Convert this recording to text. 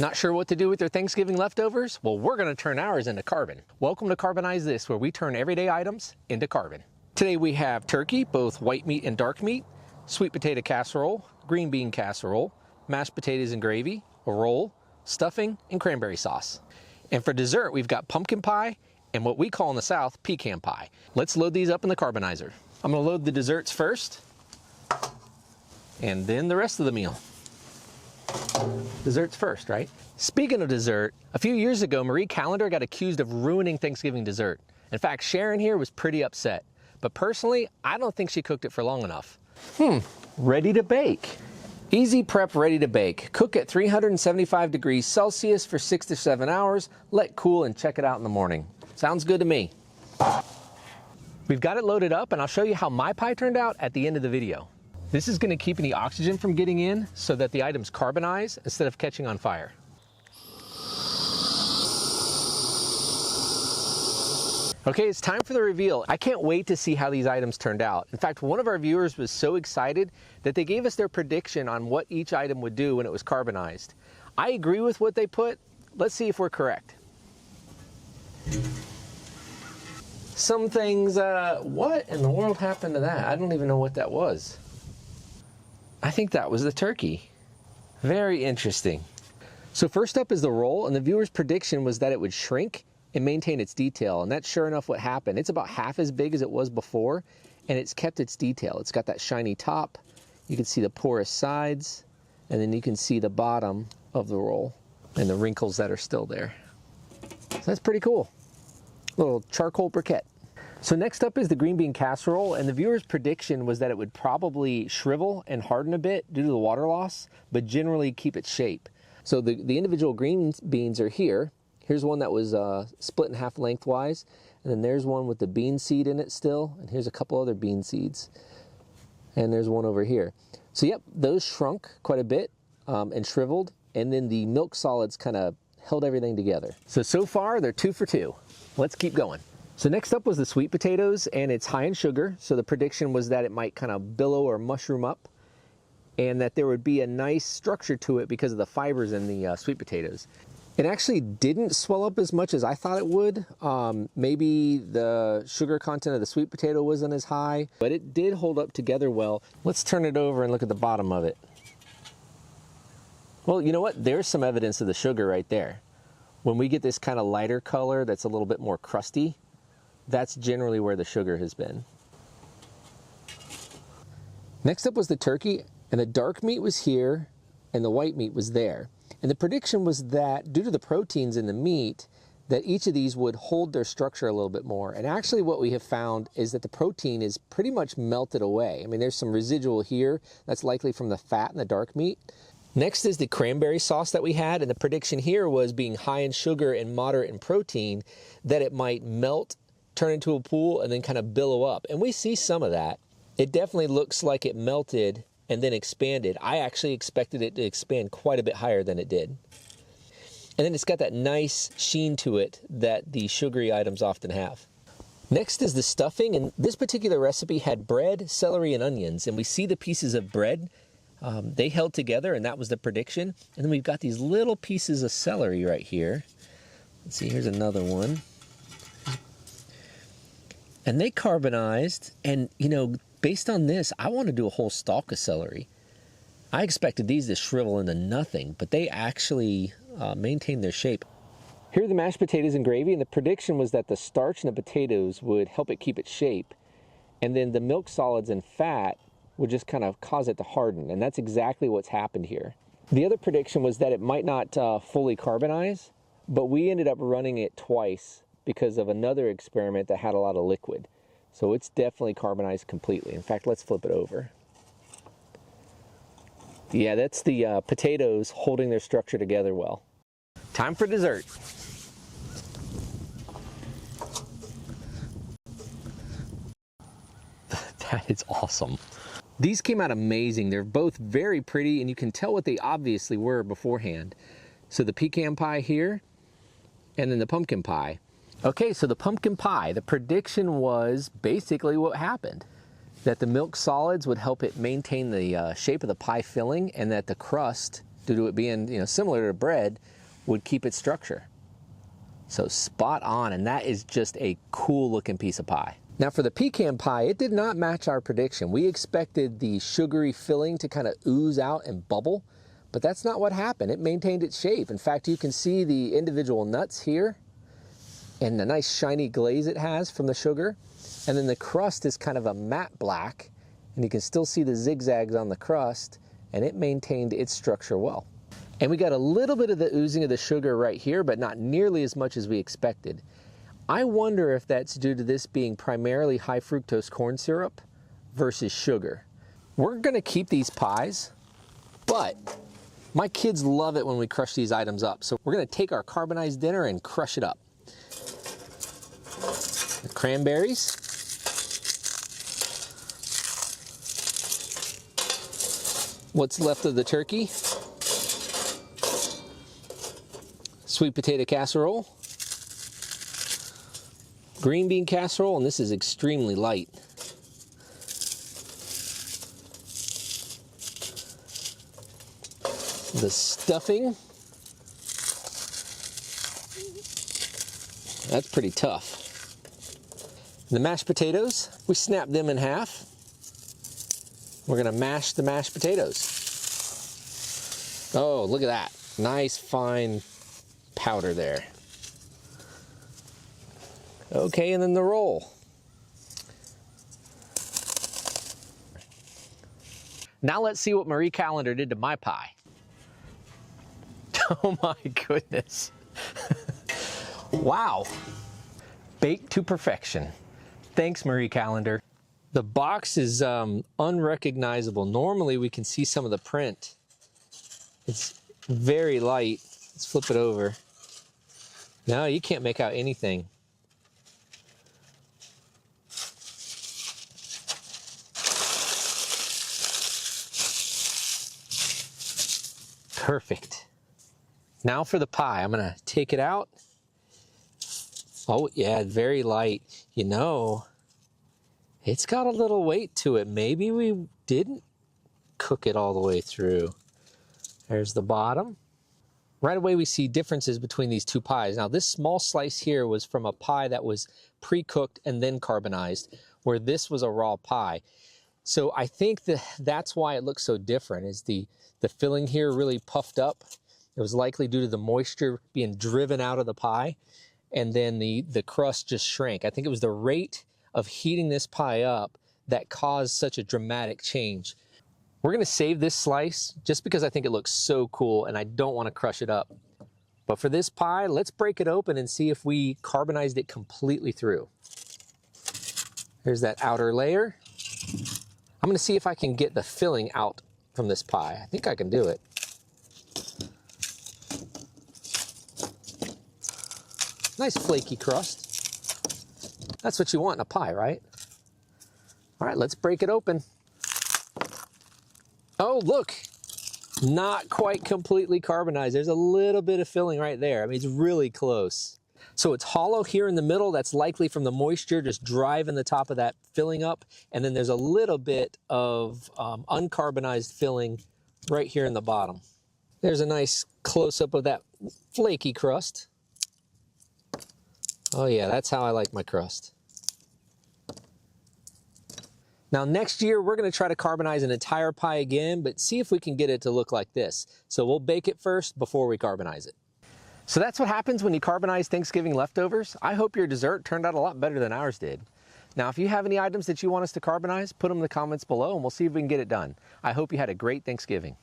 Not sure what to do with your Thanksgiving leftovers? Well, we're going to turn ours into carbon. Welcome to Carbonize This, where we turn everyday items into carbon. Today we have turkey, both white meat and dark meat, sweet potato casserole, green bean casserole, mashed potatoes and gravy, a roll, stuffing, and cranberry sauce. And for dessert, we've got pumpkin pie and what we call in the South, pecan pie. Let's load these up in the carbonizer. I'm going to load the desserts first, and then the rest of the meal. Desserts first, right? Speaking of dessert, a few years ago, Marie Callender got accused of ruining Thanksgiving dessert. In fact, Sharon here was pretty upset. But personally, I don't think she cooked it for long enough. Ready to bake. Easy prep, ready to bake. Cook at 375 degrees Celsius for 6 to 7 hours, let cool, and check it out in the morning. Sounds good to me. We've got it loaded up, and I'll show you how my pie turned out at the end of the video. This is going to keep any oxygen from getting in so that the items carbonize instead of catching on fire. Okay, it's time for the reveal. I can't wait to see how these items turned out. In fact, one of our viewers was so excited that they gave us their prediction on what each item would do when it was carbonized. I agree with what they put. Let's see if we're correct. Some things, what in the world happened to that? I don't even know what that was. I think that was the turkey. Very interesting. So first up is the roll, and the viewer's prediction was that it would shrink and maintain its detail, and that's sure enough what happened. It's about half as big as it was before, and it's kept its detail. It's got that shiny top, you can see the porous sides, and then you can see the bottom of the roll and the wrinkles that are still there. So that's pretty cool. Little charcoal briquette. So next up is the green bean casserole, and the viewer's prediction was that it would probably shrivel and harden a bit due to the water loss, but generally keep its shape. So the individual green beans are here. Here's one that was split in half lengthwise, and then there's one with the bean seed in it still, and here's a couple other bean seeds. And there's one over here. So yep, those shrunk quite a bit and shriveled, and then the milk solids kind of held everything together. So far they're 2 for 2. Let's keep going. So next up was the sweet potatoes, and it's high in sugar, so the prediction was that it might kind of billow or mushroom up, and that there would be a nice structure to it because of the fibers in the sweet potatoes. It actually didn't swell up as much as I thought it would. Maybe the sugar content of the sweet potato wasn't as high, but it did hold up together well. Let's turn it over and look at the bottom of it. Well, you know what? There's some evidence of the sugar right there. When we get this kind of lighter color that's a little bit more crusty, that's generally where the sugar has been. Next up was the turkey, and the dark meat was here, and the white meat was there. And the prediction was that due to the proteins in the meat, that each of these would hold their structure a little bit more. And actually what we have found is that the protein is pretty much melted away. I mean, there's some residual here that's likely from the fat in the dark meat. Next is the cranberry sauce that we had, and the prediction here was, being high in sugar and moderate in protein, that it might melt, turn into a pool, and then kind of billow up. And we see some of that. It definitely looks like it melted and then expanded. I actually expected it to expand quite a bit higher than it did. And then it's got that nice sheen to it that the sugary items often have. Next is the stuffing, and this particular recipe had bread, celery, and onions, and we see the pieces of bread. They held together, and that was the prediction. And then we've got these little pieces of celery right here. Let's see, here's another one. And they carbonized, and you know, based on this, I want to do a whole stalk of celery. I expected these to shrivel into nothing, but they actually maintained their shape. Here are the mashed potatoes and gravy, and the prediction was that the starch in the potatoes would help it keep its shape, and then the milk solids and fat would just kind of cause it to harden, and that's exactly what's happened here. The other prediction was that it might not fully carbonize, but we ended up running it twice because of another experiment that had a lot of liquid. So it's definitely carbonized completely. In fact, let's flip it over. Yeah, that's the potatoes holding their structure together well. Time for dessert. That is awesome. These came out amazing. They're both very pretty, and you can tell what they obviously were beforehand. So the pecan pie here, and then the pumpkin pie. Okay, so the pumpkin pie, the prediction was basically what happened. That the milk solids would help it maintain the shape of the pie filling, and that the crust due to it being, similar to bread, would keep its structure. So spot on, and that is just a cool looking piece of pie. Now for the pecan pie, it did not match our prediction. We expected the sugary filling to kind of ooze out and bubble, but that's not what happened. It maintained its shape. In fact, you can see the individual nuts here and the nice shiny glaze it has from the sugar. And then the crust is kind of a matte black, and you can still see the zigzags on the crust, and it maintained its structure well. And we got a little bit of the oozing of the sugar right here, but not nearly as much as we expected. I wonder if that's due to this being primarily high fructose corn syrup versus sugar. We're gonna keep these pies, but my kids love it when we crush these items up. So we're gonna take our carbonized dinner and crush it up. The cranberries. What's left of the turkey. Sweet potato casserole. Green bean casserole, and this is extremely light. The stuffing, that's pretty tough. The mashed potatoes, we snap them in half. We're gonna mash the mashed potatoes. Oh, look at that. Nice fine powder there. Okay, and then the roll. Now let's see what Marie Callender did to my pie. Oh my goodness. Wow. Baked to perfection. Thanks, Marie Callender. The box is unrecognizable. Normally we can see some of the print. It's very light. Let's flip it over. No, you can't make out anything. Perfect. Now for the pie. I'm gonna take it out. Oh yeah, very light. It's got a little weight to it. Maybe we didn't cook it all the way through. There's the bottom. Right away we see differences between these two pies. Now this small slice here was from a pie that was pre-cooked and then carbonized, where this was a raw pie. So I think that's why it looks so different, is the filling here really puffed up. It was likely due to the moisture being driven out of the pie, and then the crust just shrank. I think it was the rate of heating this pie up that caused such a dramatic change. We're gonna save this slice just because I think it looks so cool and I don't wanna crush it up. But for this pie, let's break it open and see if we carbonized it completely through. There's that outer layer. I'm gonna see if I can get the filling out from this pie. I think I can do it. Nice flaky crust. That's what you want in a pie, right? All right, let's break it open. Oh, look, not quite completely carbonized. There's a little bit of filling right there. I mean, it's really close. So it's hollow here in the middle. That's likely from the moisture just driving the top of that filling up. And then there's a little bit of uncarbonized filling right here in the bottom. There's a nice close-up of that flaky crust. Oh yeah, that's how I like my crust. Now next year, we're gonna try to carbonize an entire pie again, but see if we can get it to look like this. So we'll bake it first before we carbonize it. So that's what happens when you carbonize Thanksgiving leftovers. I hope your dessert turned out a lot better than ours did. Now, if you have any items that you want us to carbonize, put them in the comments below and we'll see if we can get it done. I hope you had a great Thanksgiving.